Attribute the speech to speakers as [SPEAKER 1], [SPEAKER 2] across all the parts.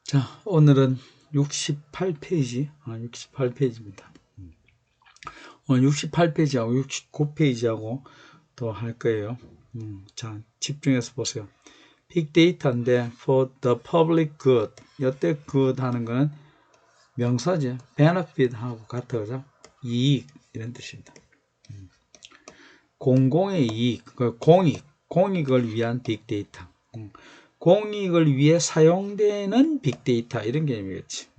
[SPEAKER 1] 자, 오늘은 68페이지, 68페이지입니다. 오늘 68페이지하고 69페이지하고 더 할 거예요. 자, 집중해서 보세요. 빅데이터인데 for the public good. 이때 good 하는 거는 명사죠. benefit 하고 같아, 그죠? 이익 이런 뜻입니다. 공공의 이익, 공익을 위한 빅데이터. 공익을 위해 사용되는 빅데이터 이런 개념이겠지.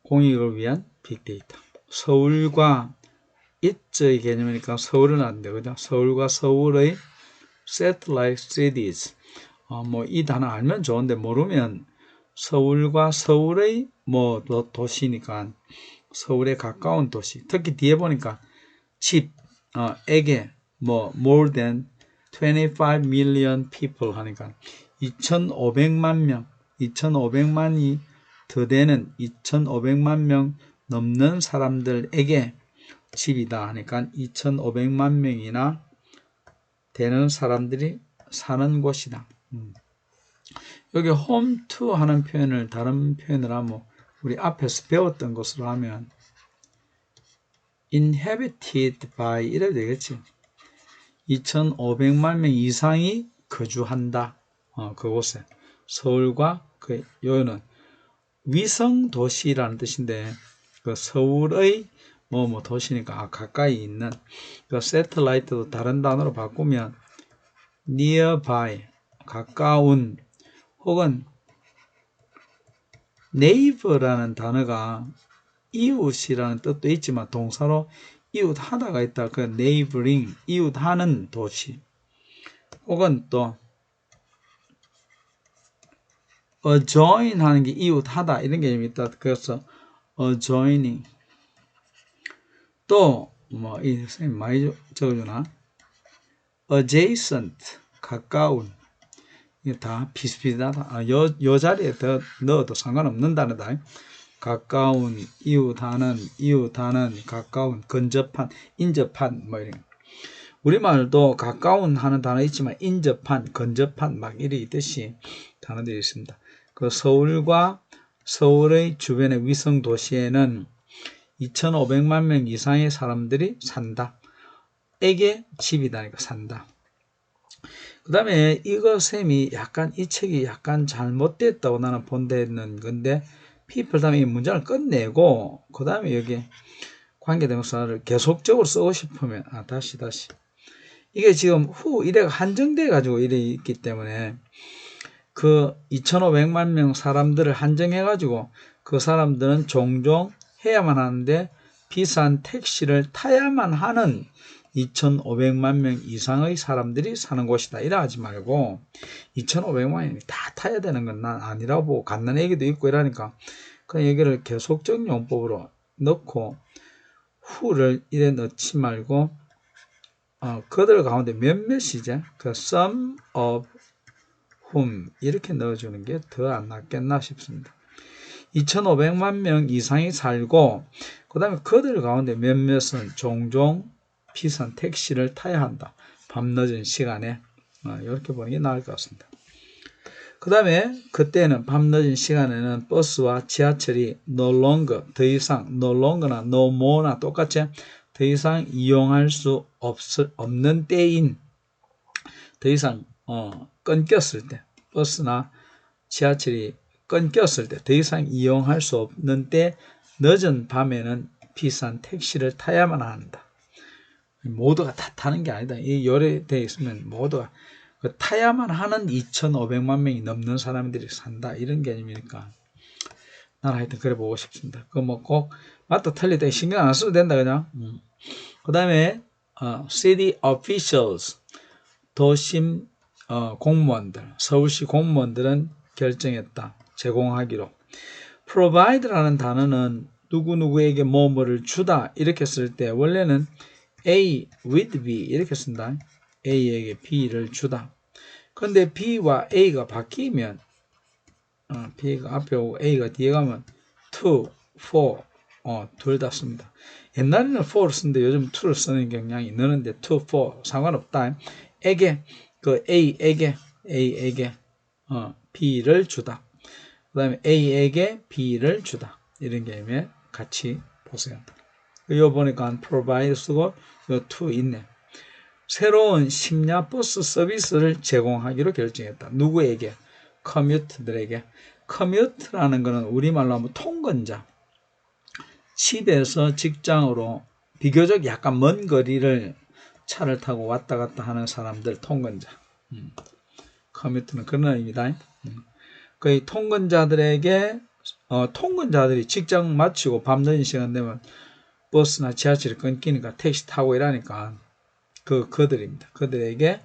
[SPEAKER 1] 공익을 위한 빅데이터. 서울과 it의 개념이니까 서울은 안 돼, 그죠? 서울과 서울의 satellite cities. 이 단어 알면 좋은데 모르면 서울과 서울의 도시니까 서울에 가까운 도시. 특히 뒤에 보니까 집, 에게 more than 25 million people 하니까 2,500만 명, 2,500만이 더 되는 2,500만 명 넘는 사람들에게 집이다 하니까 2,500만 명이나 되는 사람들이 사는 곳이다. 여기 home to 하는 표현을 다른 표현을 하면 우리 앞에서 배웠던 것으로 하면 inhabited by 이래도 되겠지. 2,500만 명 이상이 거주한다. 그곳에 서울과 요는 위성 도시라는 뜻인데 그 서울의 도시니까 가까이 있는 그 새틀라이트도 다른 단어로 바꾸면 nearby 가까운 혹은 neighbor라는 단어가 이웃이라는 뜻도 있지만 동사로 이웃하다가 있다. 그 neighboring 이웃하는 도시 혹은 또 adjoin 하는 게 이웃하다 이런 개념이 있다. 그래서 adjoining 또 이 선생님 많이 적어주나 adjacent 가까운 이게 다 비슷비슷하다. 요 자리에 더 넣어도 상관없는 단어다. 가까운 이웃하는 가까운 근접한 인접한 이런 우리말도 가까운 하는 단어 있지만 인접한 근접한 막 이래 있듯이 단어들이 있습니다. 그 서울과 서울의 주변의 위성 도시에는 2,500만 명 이상의 사람들이 산다. 에게 집이다니까 산다. 그 다음에 이거 쌤이 약간 이 책이 약간 잘못됐다고 나는 본다는 건데 people 다음에 이 문장을 끝내고 그 다음에 여기 관계대명사를 계속적으로 쓰고 싶으면 다시 이게 지금 이래가 한정돼 가지고 이래 있기 때문에 그 2,500만 명 사람들을 한정해 가지고 그 사람들은 종종 해야만 하는데 비싼 택시를 타야만 하는 2,500만 명 이상의 사람들이 사는 곳이다. 이래 하지 말고 2,500만이 다 타야 되는 건 난 아니라고 보고 갖는 얘기도 있고 이러니까 그 얘기를 계속적 용법으로 넣고 who를 이래 넣지 말고 그들 가운데 몇몇이제 그 some of whom 이렇게 넣어주는 게 더 안 낫겠나 싶습니다. 2,500만 명 이상이 살고 그 다음에 그들 가운데 몇몇은 종종 비싼 택시를 타야 한다. 밤늦은 시간에 이렇게 보는 게 나을 것 같습니다. 그 다음에 그때는 밤늦은 시간에는 버스와 지하철이 no longer 더 이상 no longer나 no more나 똑같이 더 이상 이용할 수 없는 때인 더 이상 끊겼을 때 버스나 지하철이 끊겼을 때 더 이상 이용할 수 없는 때 늦은 밤에는 비싼 택시를 타야만 한다. 모두가 다 타는 게 아니다. 이 요래되어 있으면 모두가 타야만 하는 2,500만 명이 넘는 사람들이 산다. 이런 개념이니까 나는 하여튼 그래 보고 싶습니다. 그거 꼭 맞다 틀리다 신경 안 써도 된다 그냥. 그 다음에 city officials 도심 공무원들 서울시 공무원들은 결정했다. 제공하기로. provide라는 단어는 누구누구에게 뭐뭐를 주다 이렇게 쓸 때 원래는 A with B 이렇게 쓴다. A에게 B를 주다. 근데 B와 A가 바뀌면 B가 앞에 오고 A가 뒤에 가면 to, for 둘 다 씁니다. 옛날에는 for를 쓰는데 요즘 to를 쓰는 경향이 있는데 to, for 상관없다. 에게 A에게 B를 주다. 그 다음에 A에게 B를 주다. 이런 개념에 같이 보세요. 이거 보니까 provide 쓰고 요 to 있네. 새로운 심야버스 서비스를 제공하기로 결정했다. 누구에게? 커뮤터들에게. 커뮤트라는 거는 우리말로 하면 통근자. 집에서 직장으로 비교적 약간 먼 거리를 차를 타고 왔다 갔다 하는 사람들 통근자. 커뮤트는 그런 의미다. 그 통근자들에게 통근자들이 직장 마치고 밤늦은 시간 되면 버스나 지하철이 끊기니까 택시 타고 이러니까 그들입니다. 그들에게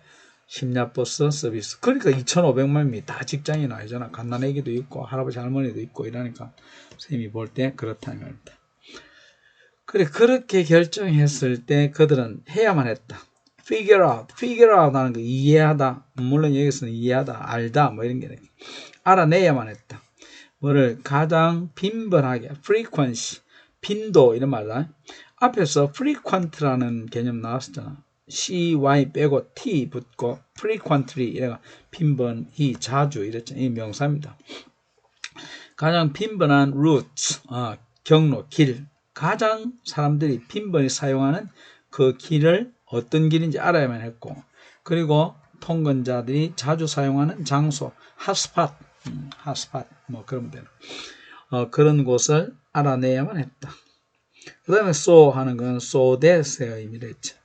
[SPEAKER 1] 심야버스 서비스. 그러니까 2,500만명이 다 직장인 아니잖아. 갓난애기도 있고 할아버지 할머니도 있고 이러니까 선생님이 볼 때 그렇다는 겁니다. 그래 그렇게 결정했을 때 그들은 해야만 했다. figure out 하는 거 이해하다. 물론 여기서는 이해하다, 알다 뭐 이런 게 알아내야만 했다. 뭐를 가장 빈번하게 frequency, 빈도 이런 말이다. 앞에서 frequent라는 개념 나왔었잖아. cy 빼고 t 붙고 frequently 이래가 빈번히 자주 이랬잖아. 이 명사입니다. 가장 빈번한 routes, 경로, 길. 가장 사람들이 빈번히 사용하는 그 길을 어떤 길인지 알아야만 했고, 그리고 통근자들이 자주 사용하는 장소, 핫스팟, 뭐 그러면 되나. 그런 곳을 알아내야만 했다. 그 다음에 so 하는 건 so that의 의미를 했죠.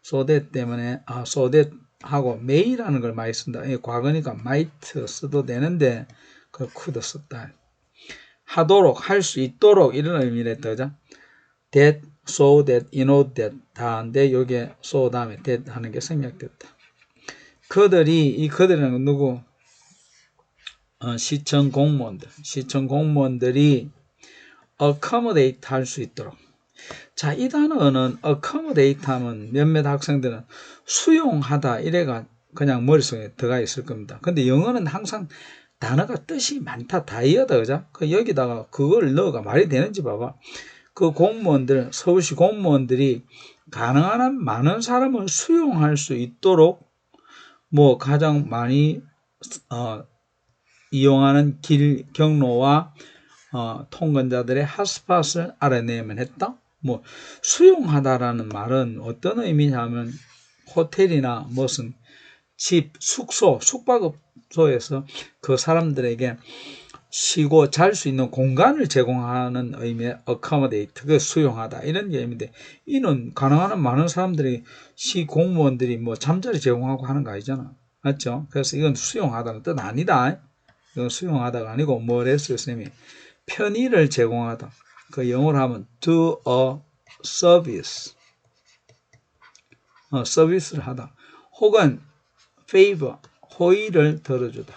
[SPEAKER 1] so that 때문에, so that 하고 may라는 걸 많이 쓴다. 과거니까 might 써도 되는데, 그 could 썼다. 하도록, 할 수 있도록 이런 의미를 했다. 그죠? that, so that, in order that 다 한데 여기에 so 다음에 that 하는 게 생략됐다. 이 그들은 누구? 시청 공무원들이 accommodate 할 수 있도록. 자, 이 단어는 accommodate 하면 몇몇 학생들은 수용하다 이래가 그냥 머릿속에 들어가 있을 겁니다. 근데 영어는 항상 단어가 뜻이 많다, 다이어다, 그죠? 여기다가 그걸 넣어가 말이 되는지 봐봐. 그 공무원들, 서울시 공무원들이 가능한 한 많은 사람을 수용할 수 있도록 뭐 가장 많이 이용하는 길, 경로와 통근자들의 핫스팟을 알아내야만 했다. 뭐 수용하다라는 말은 어떤 의미냐면 호텔이나 무슨 집, 숙소, 숙박업소에서 그 사람들에게 쉬고 잘 수 있는 공간을 제공하는 의미의 accommodate, 그 수용하다 이런 의미인데, 이는 가능한 한 많은 사람들이 시 공무원들이 뭐 잠자리 제공하고 하는 거 아니잖아, 맞죠? 그래서 이건 수용하다는 뜻 아니다. 이건 수용하다가 아니고 뭘 했어요, 선생님이? 편의를 제공하다. 그 영어로 하면 do a service, 서비스를 하다. 혹은 favor, 호의를 들어주다.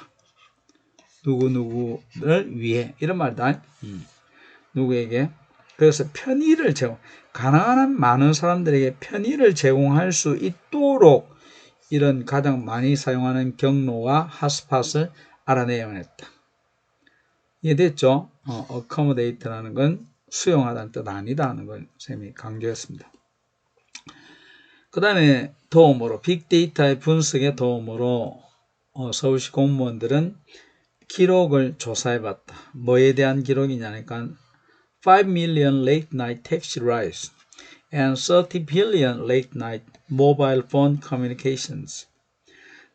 [SPEAKER 1] 누구누구를 위해 이런 말이다. 누구에게? 그래서 편의를 가능한 한 많은 사람들에게 편의를 제공할 수 있도록 이런 가장 많이 사용하는 경로와 핫스팟을 알아내야만 했다. 이해됐죠? accommodate라는 건 수용하다는 뜻 아니다 하는 걸 선생님이 강조했습니다. 그 다음에 도움으로, 빅데이터의 분석의 도움으로 서울시 공무원들은 기록을 조사해봤다. 뭐에 대한 기록이냐니까 5 million late night taxi rides and 30 billion late night mobile phone communications.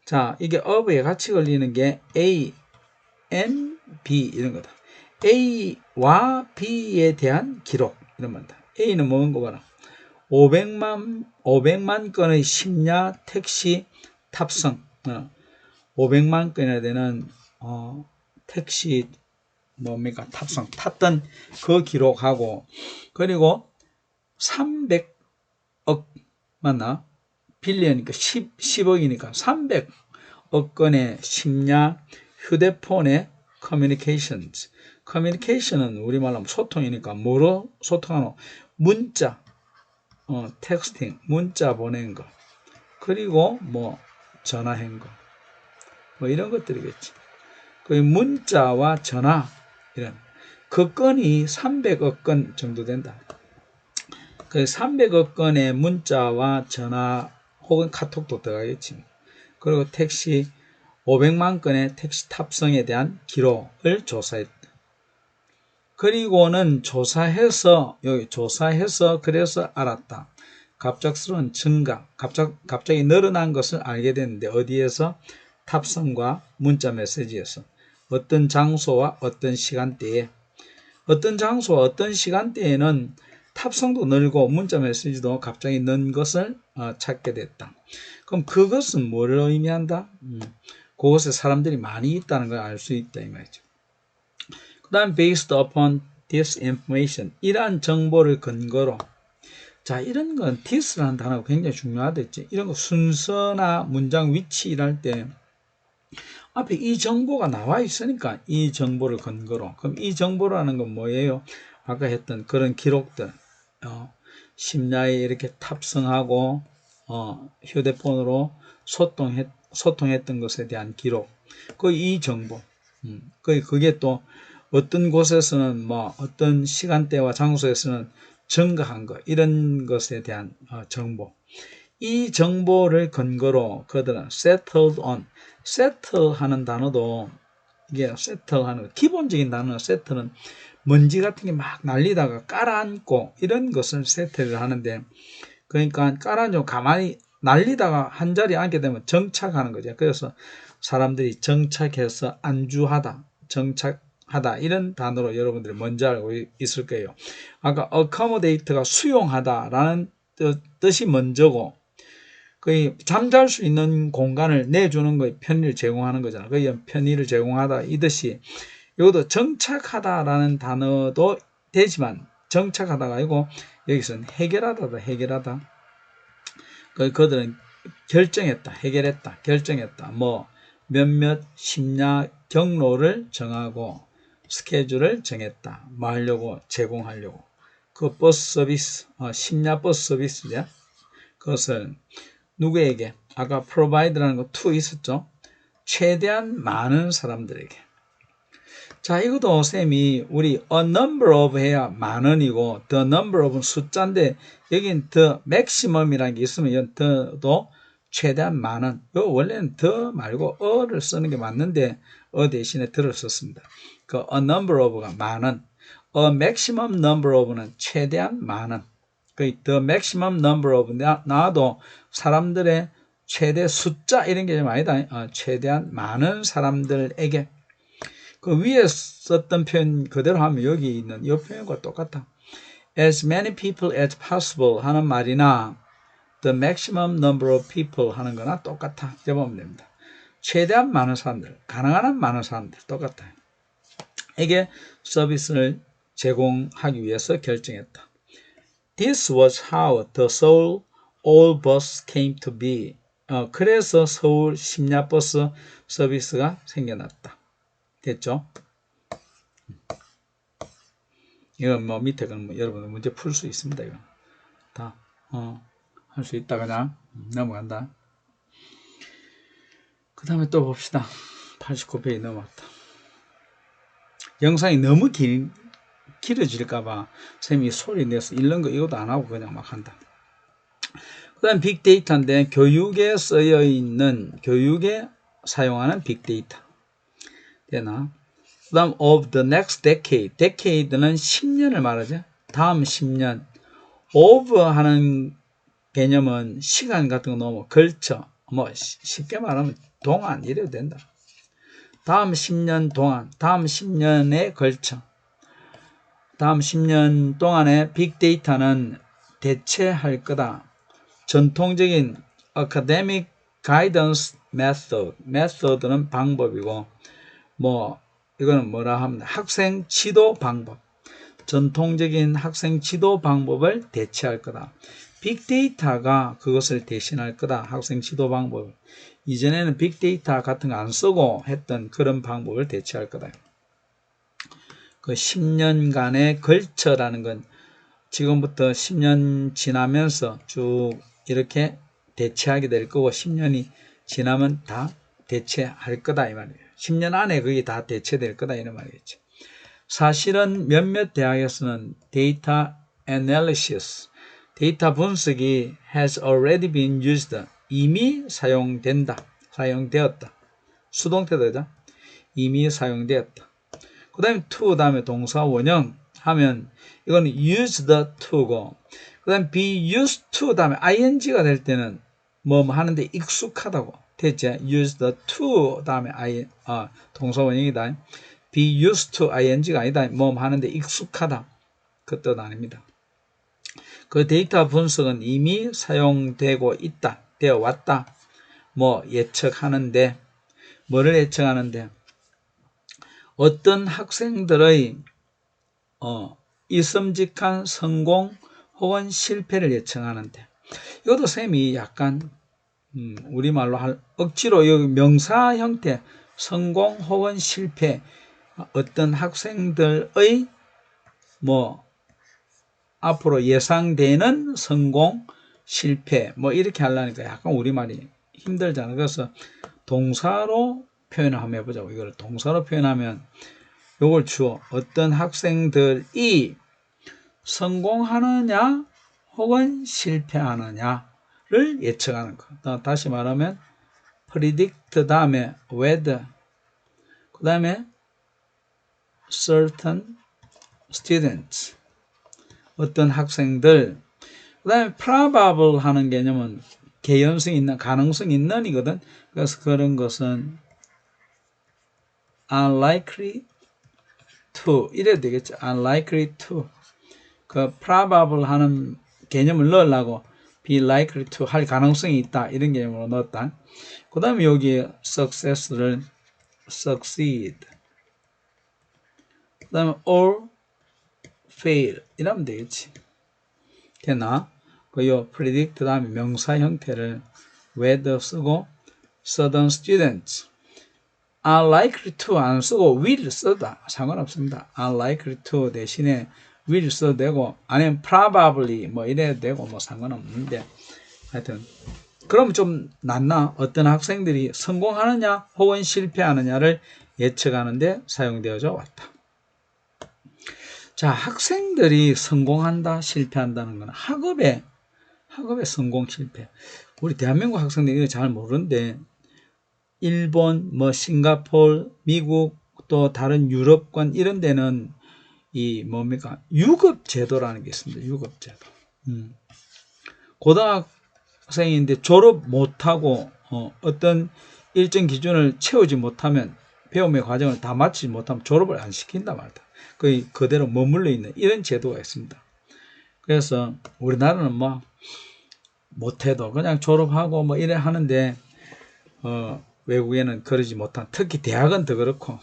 [SPEAKER 1] 자, 이게 of에 같이 걸리는 게 A, N, B 이런 거다. A와 B에 대한 기록 이런 말이다. A는 뭐인 거 봐라. 500만 건의 심야 택시 탑승, 500만 건이나 되는 택시 뭡니까 탑승 탔던 그 기록하고, 그리고 300억 맞나? 빌리언이니까 10억이니까 300억 건의 심야 휴대폰의 커뮤니케이션은 우리말로 하면 소통이니까 뭐로 소통하노? 문자, 텍스팅, 문자 보낸 거, 그리고 뭐 전화한 거, 뭐 이런 것들이겠지. 그 문자와 전화 이런 그 건이 300억 건 정도 된다. 그 300억 건의 문자와 전화 혹은 카톡도 들어가겠지. 그리고 택시 500만 건의 택시 탑승에 대한 기록을 조사했다. 그리고는 조사해서 그래서 알았다. 갑작스러운 증가, 갑자기 늘어난 것을 알게 됐는데 어디에서? 탑승과 문자 메시지에서. 어떤 장소와 어떤 시간대에, 어떤 장소와 어떤 시간대에는 탑승도 늘고 문자 메시지도 갑자기 는 것을 찾게 됐다. 그럼 그것은 뭐를 의미한다? 그곳에 사람들이 많이 있다는 걸 알 수 있다 이 말이죠. 그 다음 based upon this information, 이러한 정보를 근거로. 자, 이런 건 this라는 단어가 굉장히 중요하겠지. 이런 거 순서나 문장 위치 일할 때 앞에 이 정보가 나와 있으니까 이 정보를 근거로. 그럼 이 정보라는 건 뭐예요? 아까 했던 그런 기록들, 심야에 이렇게 탑승하고 휴대폰으로 소통했던 것에 대한 기록, 이 정보. 그게 또 어떤 곳에서는 어떤 시간대와 장소에서는 증가한 것, 이런 것에 대한 정보. 이 정보를 근거로 그들은 settled on, settle 하는 단어도, 이게 settle 하는 기본적인 단어는 settle는 먼지 같은 게 막 날리다가 깔아앉고 이런 것을 settle을 하는데, 그러니까 깔아앉고 가만히 날리다가 한 자리에 앉게 되면 정착하는 거죠. 그래서 사람들이 정착해서 안주하다, 정착하다, 이런 단어로 여러분들이 먼저 알고 있을 거예요. 아까 accommodate가 수용하다라는 뜻이 먼저고, 잠잘 수 있는 공간을 내주는 거에 편의를 제공하는 거잖아. 편의를 제공하다 이듯이 이것도 정착하다라는 단어도 되지만 정착하다가 아니고 여기서는 해결하다다, 해결하다. 그들은 결정했다, 해결했다, 결정했다. 몇몇 심야 경로를 정하고 스케줄을 정했다. 뭐 하려고? 제공하려고. 그 버스 서비스, 심야 버스 서비스죠. 그것을 누구에게? 아까 provide라는 거 to 있었죠. 최대한 많은 사람들에게. 자, 이것도 쌤이 우리 a number of 해야 많은이고 the number of은 숫자인데 여긴 the maximum이라는 게 있으면 이건 the도 최대한 많은. 원래는 the 말고 a를 쓰는 게 맞는데 대신에 the를 썼습니다. 그 a number of가 많은. a maximum number of는 최대한 많은. the maximum number of 나도 사람들의 최대 숫자 이런 게 좀 아니다. 최대한 많은 사람들에게. 그 위에 썼던 표현 그대로 하면 여기 있는 이 표현과 똑같아. As many people as possible 하는 말이나 the maximum number of people 하는 거나 똑같아. 이렇게 보면 됩니다. 최대한 많은 사람들, 가능한 한 많은 사람들 똑같아. 이게 서비스를 제공하기 위해서 결정했다. This was how the Seoul All Bus came to be. 그래서 서울 심야버스 서비스가 생겨났다. 됐죠? 이건 밑에 건 여러분 문제 풀 수 있습니다. 이거 다 할 수 있다. 그냥 넘어간다. 그 다음에 또 봅시다. 89페이지 넘어왔다. 영상이 너무 길어질까봐 쌤이 소리 내서 읽는 거 이것도 안 하고 그냥 막 한다. 그 다음 빅데이터인데 교육에 사용하는 빅데이터 되나? 그 다음 of the next decade. decade는 10년을 말하죠. 다음 10년. of 하는 개념은 시간 같은 거 너무 걸쳐. 쉽게 말하면 동안 이래도 된다. 다음 10년 동안, 다음 10년에 걸쳐. 다음 10년 동안에 빅데이터는 대체할 거다. 전통적인 academic guidance method는 방법이고, 이거는 뭐라 하면 학생 지도 방법. 전통적인 학생 지도 방법을 대체할 거다. 빅데이터가 그것을 대신할 거다. 학생 지도 방법. 이전에는 빅데이터 같은 거 안 쓰고 했던 그런 방법을 대체할 거다. 그 10년간의 걸쳐라는 건 지금부터 10년 지나면서 쭉 이렇게 대체하게 될 거고 10년이 지나면 다 대체할 거다 이 말이에요. 10년 안에 그게 다 대체될 거다 이런 말이겠죠. 사실은 몇몇 대학에서는 데이터 analysis, 데이터 분석이 has already been used, 이미 사용되었다. 수동태다. 이미 사용되었다. 그 다음에 to 다음에 동사 원형 하면 이거는 used to고, 그 다음에 be used to 다음에 ing가 될 때는 뭐 하는데 익숙하다고 됐지. used to 다음에 동사 원형이다. be used to ing가 아니다. 뭐 하는데 익숙하다. 그 뜻 아닙니다. 그 데이터 분석은 이미 사용되고 있다. 되어 왔다. 뭐 예측하는데, 뭐를 예측하는데, 어떤 학생들의 이섬직한 성공 혹은 실패를 예측하는데, 이것도 쌤이 약간 우리말로 억지로 여기 명사 형태 성공 혹은 실패, 어떤 학생들의 뭐 앞으로 예상되는 성공 실패 뭐 이렇게 하려니까 약간 우리말이 힘들잖아요. 그래서 동사로 표현을 한번 해보자고. 이걸 동사로 표현하면 요걸 주어 어떤 학생들이 성공하느냐 혹은 실패하느냐를 예측하는 거. 다시 말하면 predict 다음에 whether, 그 다음에 certain students, 어떤 학생들, 그 다음에 probable 하는 개념은 개연성 있는, 가능성 있는 이거든. 그래서 그런 것은 unlikely to 이래도 되겠죠. unlikely to. 그 probable 하는 개념을 넣으려고 be likely to 할 가능성이 있다 이런 개념으로 넣었다. 그 다음에 여기 success를 succeed, 그 다음에 or fail 이러면 되겠지. 됐나? 그 predict 다음에 명사 형태를 whether 쓰고 certain students are likely to 안 쓰고 will 쓰다 상관없습니다. are likely to 대신에 will 써도 되고 아니면 probably 뭐 이래도 되고 뭐 상관없는데 하여튼 그럼 좀 낫나? 어떤 학생들이 성공하느냐 혹은 실패하느냐를 예측하는데 사용되어져 왔다. 자, 학생들이 성공한다 실패한다는 건 학업의 성공 실패. 우리 대한민국 학생들이 이거 잘 모르는데 일본, 뭐 싱가포르, 미국 또 다른 유럽권 이런 데는 이 뭡니까? 유급 제도라는 게 있습니다. 유급 제도. 고등학생인데 졸업 못하고 어떤 일정 기준을 채우지 못하면 배움의 과정을 다 마치지 못하면 졸업을 안 시킨다 말이다. 거의 그대로 머물러 있는 이런 제도가 있습니다. 그래서 우리나라는 뭐 못해도 그냥 졸업하고 뭐 이래 하는데 외국에는 그러지 못한, 특히 대학은 더 그렇고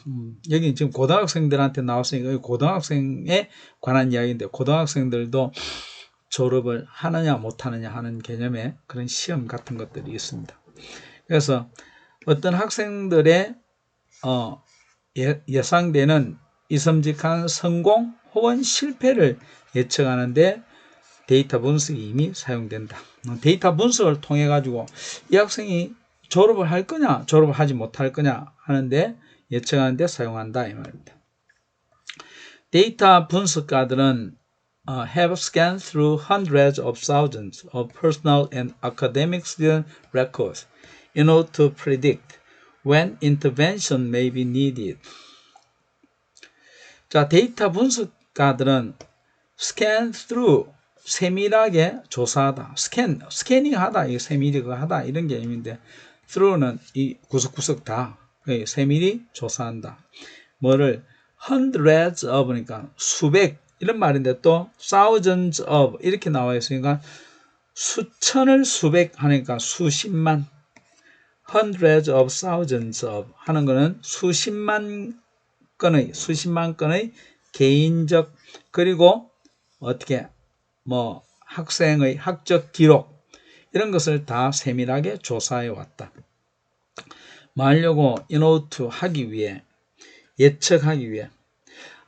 [SPEAKER 1] 여기 지금 고등학생들한테 나왔으니까 고등학생에 관한 이야기인데 고등학생들도 졸업을 하느냐 못하느냐 하는 개념의 그런 시험 같은 것들이 있습니다. 그래서 어떤 학생들의 예상되는 이섬직한 성공 혹은 실패를 예측하는데 데이터 분석이 이미 사용된다. 데이터 분석을 통해 가지고 이 학생이 졸업을 할 거냐 졸업을 하지 못할 거냐 하는데 예측하는데 사용한다 이 말입니다. 데이터 분석가들은 have scanned through hundreds of thousands of personal and academic student records in order to predict when intervention may be needed. 자, 데이터 분석가들은 scan through 세밀하게 조사하다, 스캐닝하다, 이 세밀하다 이런 개념인데 through는 이 구석구석 다 세밀히 조사한다. 뭐를 hundreds of니까 수백 이런 말인데 또 thousands of 이렇게 나와 있으니까 수천을 수백 하니까 수십만, hundreds of thousands of 하는 거는 수십만 건의 개인적 그리고 어떻게 뭐 학생의 학적 기록 이런 것을 다 세밀하게 조사해 왔다. 뭐 하려고 in order to 하기 위해, 예측하기 위해.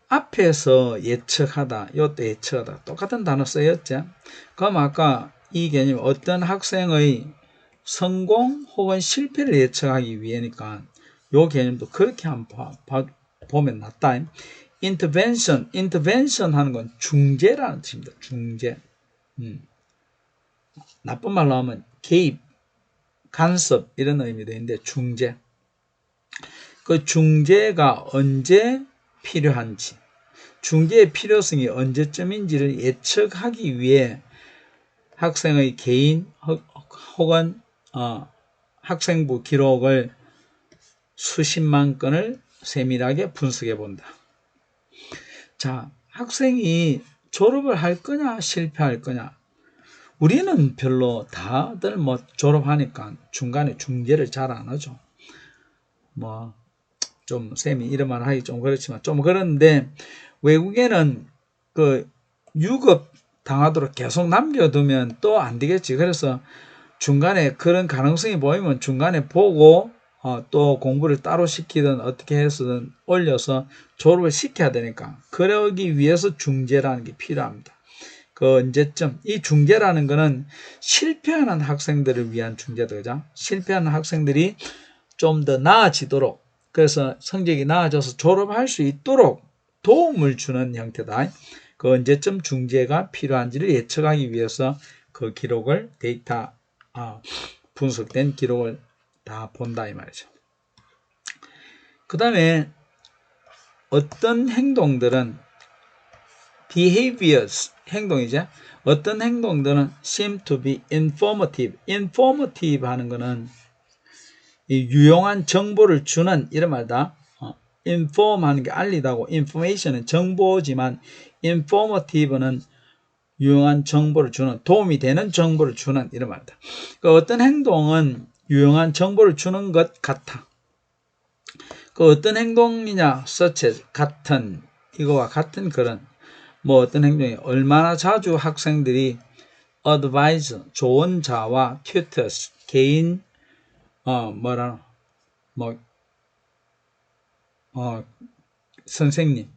[SPEAKER 1] 앞에서 예측하다, 이것도 예측하다 똑같은 단어 쓰였죠. 그럼 아까 이 개념 어떤 학생의 성공 혹은 실패를 예측하기 위해니까 이 개념도 그렇게 한번 보면 낫다. intervention 하는 건 중재라는 뜻입니다. 중재. 나쁜 말로 하면 개입, 간섭 이런 의미도 있는데 중재. 그 중재가 언제 필요한지, 중재의 필요성이 언제쯤인지를 예측하기 위해 학생의 개인 혹은 학생부 기록을 수십만 건을 세밀하게 분석해 본다. 자, 학생이 졸업을 할 거냐 실패할 거냐, 우리는 별로 다들 뭐 졸업하니까 중간에 중재를 잘 안 하죠. 뭐 좀 쌤이 이런 말 하기 좀 그렇지만 좀 그런데 외국에는 그 유급 당하도록 계속 남겨두면 또 안 되겠지. 그래서 중간에 그런 가능성이 보이면 중간에 보고 또 공부를 따로 시키든 어떻게 해서든 올려서 졸업을 시켜야 되니까, 그러기 위해서 중재라는 게 필요합니다. 그 언제쯤, 이 중재라는 거는 실패하는 학생들을 위한 중재다, 그죠? 실패하는 학생들이 좀 더 나아지도록, 그래서 성적이 나아져서 졸업할 수 있도록 도움을 주는 형태다. 그 언제쯤 중재가 필요한지를 예측하기 위해서 그 기록을 데이터 분석된 기록을 다 본다 이 말이죠. 그 다음에 어떤 행동들은 behaviors, 행동이죠. 어떤 행동들은 seem to be informative. informative 하는 거는 이 유용한 정보를 주는 이런 말이다. inform 하는 게 알리다고, information은 정보지만 informative는 유용한 정보를 주는, 도움이 되는 정보를 주는 이런 말이다. 그러니까 어떤 행동은 유용한 정보를 주는 것 같아. 그 어떤 행동이냐, such as, 같은, 이거와 같은 그런, 뭐 어떤 행동이 얼마나 자주 학생들이 advise, 조언자와 tutors, 개인 선생님,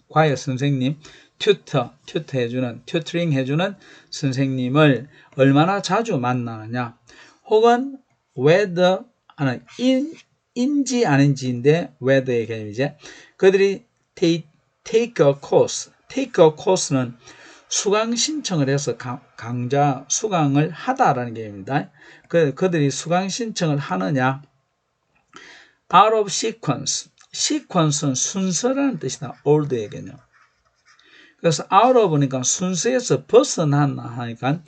[SPEAKER 1] 과외 선생님, 튜터 해주는, 튜터링 해주는 선생님을 얼마나 자주 만나느냐, 혹은 whether, 인지 아닌지인데 whether의 개념이지. 그들이 take a course, take a course는 수강 신청을 해서 강좌 수강을 하다라는 개념입니다. 그들이 수강 신청을 하느냐, out of sequence, sequence는 순서라는 뜻이다. order의 개념. 그래서 out of니까 순서에서 벗어난다 하니까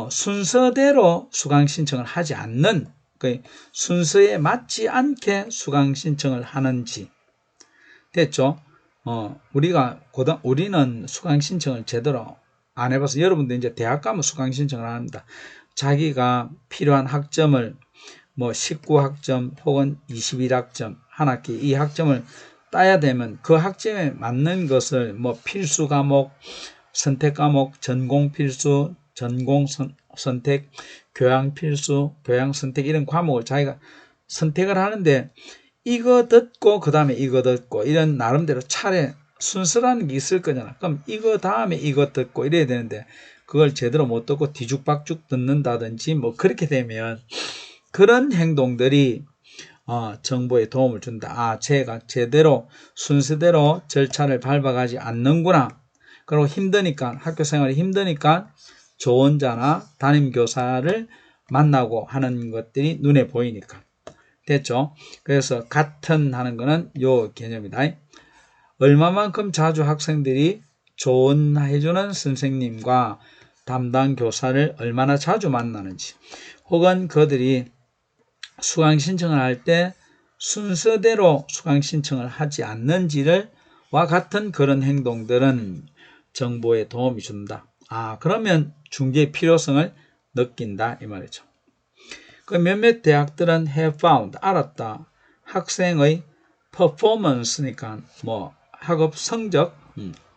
[SPEAKER 1] 순서대로 수강 신청을 하지 않는, 순서에 맞지 않게 수강 신청을 하는지. 됐죠? 우리는 수강 신청을 제대로 안 해봐서, 여러분들 이제 대학 가면 수강 신청을 합니다. 자기가 필요한 학점을 뭐 19학점 혹은 21학점 한 학기 이 학점을 따야 되면 그 학점에 맞는 것을 뭐 필수 과목, 선택 과목, 전공 필수, 전공 선택, 교양 필수, 교양 선택 이런 과목을 자기가 선택을 하는데, 이거 듣고 그 다음에 이거 듣고 이런 나름대로 차례 순서라는 게 있을 거잖아. 그럼 이거 다음에 이거 듣고 이래야 되는데 그걸 제대로 못 듣고 뒤죽박죽 듣는다든지 뭐 그렇게 되면 그런 행동들이 정보에 도움을 준다. 제가 제대로 순서대로 절차를 밟아가지 않는구나. 그리고 힘드니까, 학교 생활이 힘드니까 조언자나 담임교사를 만나고 하는 것들이 눈에 보이니까. 됐죠? 그래서 같은 하는 거는 요 개념이다. 얼마만큼 자주 학생들이 조언해주는 선생님과 담당 교사를 얼마나 자주 만나는지, 혹은 그들이 수강 신청을 할 때 순서대로 수강 신청을 하지 않는지를 와 같은 그런 행동들은 정보에 도움이 준다. 그러면 중재의 필요성을 느낀다 이 말이죠. 그 몇몇 대학들은 have found, 알았다. 학생의 performance니까 뭐 학업 성적,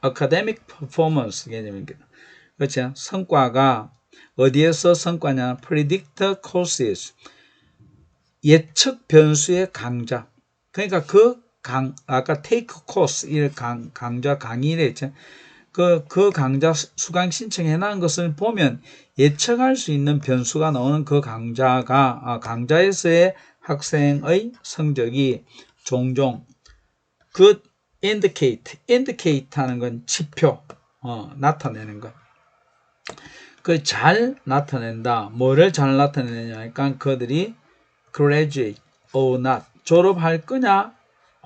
[SPEAKER 1] academic performance 개념입니다. 그렇죠? 성과가 어디에서 성과냐? predict courses, 예측 변수의 강좌. 그러니까 아까 take course, 이 강좌 강의를 했죠. 그 강좌 수강 신청해 놓은 것을 보면 예측할 수 있는 변수가 나오는 그 강좌에서의 학생의 성적이 종종 good indicate 하는 건 지표, 나타내는 것. 잘 나타낸다. 뭐를 잘 나타내냐니까 그들이 graduate or not, 졸업할 거냐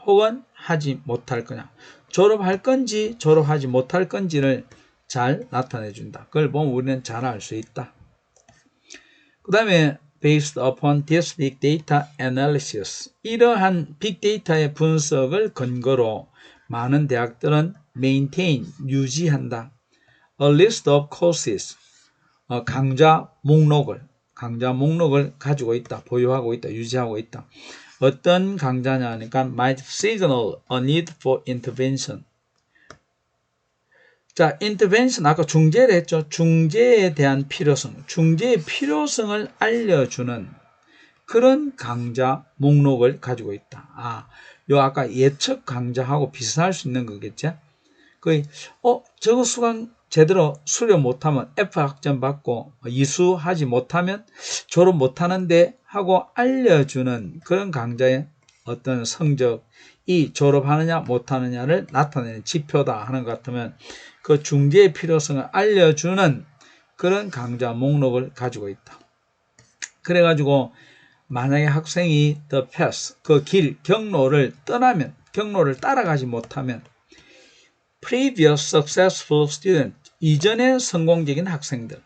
[SPEAKER 1] 혹은 하지 못할 거냐, 졸업할 건지 졸업하지 못할 건지를 잘 나타내 준다. 그걸 보면 우리는 잘 알 수 있다. 그 다음에 based upon this big data analysis, 이러한 빅데이터의 분석을 근거로 많은 대학들은 maintain, 유지한다. a list of courses, 강좌 목록을 가지고 있다, 보유하고 있다, 유지하고 있다. 어떤 강좌냐 하니까 might signal a need for intervention. 자, intervention 아까 중재를 했죠. 중재에 대한 필요성, 중재의 필요성을 알려주는 그런 강좌 목록을 가지고 있다. 요 아까 예측 강좌하고 비슷할 수 있는 거겠지. 저거 수강 제대로 수료 못하면 F 학점 받고 이수하지 못하면 졸업 못하는데 하고 알려주는 그런 강좌의 어떤 성적이 졸업하느냐 못하느냐를 나타내는 지표다 하는 것 같으면 그 중재의 필요성을 알려주는 그런 강좌 목록을 가지고 있다. 그래가지고 만약에 학생이 the path, 그 길, 경로를 떠나면, 경로를 따라가지 못하면 previous successful student, 이전에 성공적인 학생들,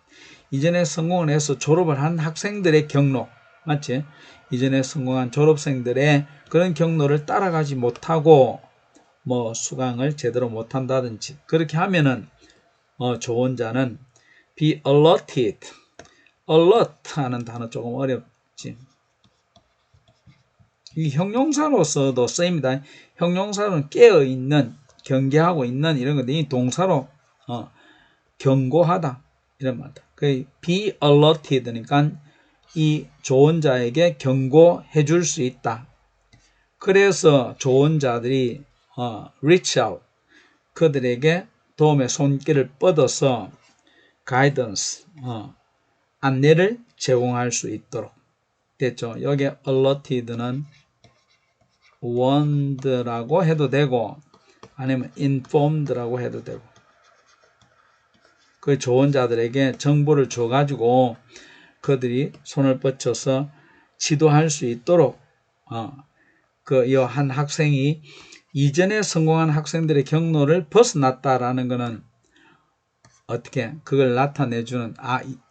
[SPEAKER 1] 이전에 성공을 해서 졸업을 한 학생들의 경로, 맞지? 이전에 성공한 졸업생들의 그런 경로를 따라가지 못하고 수강을 제대로 못한다든지 그렇게 하면은 조언자는 be alerted, alert 하는 단어 조금 어렵지. 이 형용사로서도 쓰입니다. 형용사로는 깨어있는, 경계하고 있는 이런 건데 이 동사로 경고하다 이런 말이다. be alerted니까 이 조언자에게 경고해 줄 수 있다. 그래서 조언자들이 reach out, 그들에게 도움의 손길을 뻗어서 guidance, 안내를 제공할 수 있도록 됐죠. 여기 alerted는 warned라고 해도 되고 아니면 informed라고 해도 되고, 그 조언자들에게 정보를 줘가지고 그들이 손을 뻗쳐서 지도할 수 있도록 한 학생이 이전에 성공한 학생들의 경로를 벗어났다라는 것은 어떻게 그걸 나타내주는,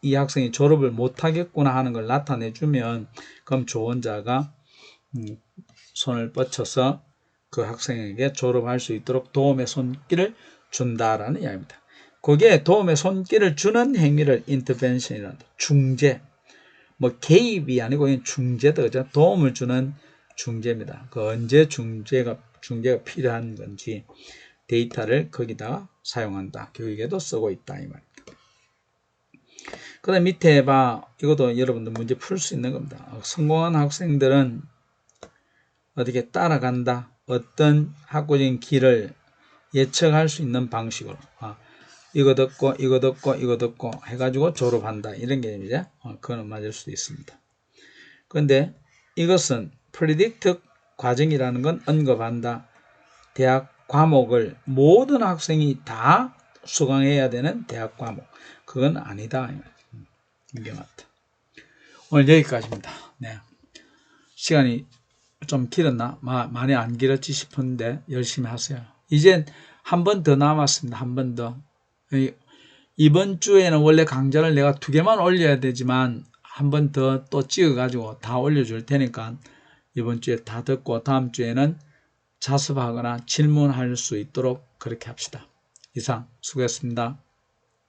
[SPEAKER 1] 이 학생이 졸업을 못하겠구나 하는 걸 나타내주면 그럼 조언자가 손을 뻗쳐서 그 학생에게 졸업할 수 있도록 도움의 손길을 준다라는 이야기입니다. 거기에 도움의 손길을 주는 행위를 intervention이란다. 중재, 개입이 아니고 중재다, 그죠? 도움을 주는 중재입니다. 언제 중재가 필요한 건지 데이터를 거기다가 사용한다. 교육에도 쓰고 있다 이 말입니다. 그 다음 밑에 봐. 이것도 여러분들 문제 풀 수 있는 겁니다. 성공한 학생들은 어떻게 따라간다. 어떤 학구적인 길을 예측할 수 있는 방식으로 이거 듣고 이거 듣고 이거 듣고 해가지고 졸업한다 이런 개념이죠. 그거는 맞을 수도 있습니다. 그런데 이것은 predict 과정이라는 건 언급한다. 대학 과목을 모든 학생이 다 수강해야 되는 대학 과목, 그건 아니다. 이게 맞다. 오늘 여기까지입니다. 네. 시간이 좀 길었나? 많이 안 길었지 싶은데 열심히 하세요. 이제 한 번 더 남았습니다. 한 번 더. 이번 주에는 원래 강좌를 내가 2개만 올려야 되지만 한 번 더 또 찍어가지고 다 올려줄 테니까 이번 주에 다 듣고 다음 주에는 자습하거나 질문할 수 있도록 그렇게 합시다. 이상 수고했습니다.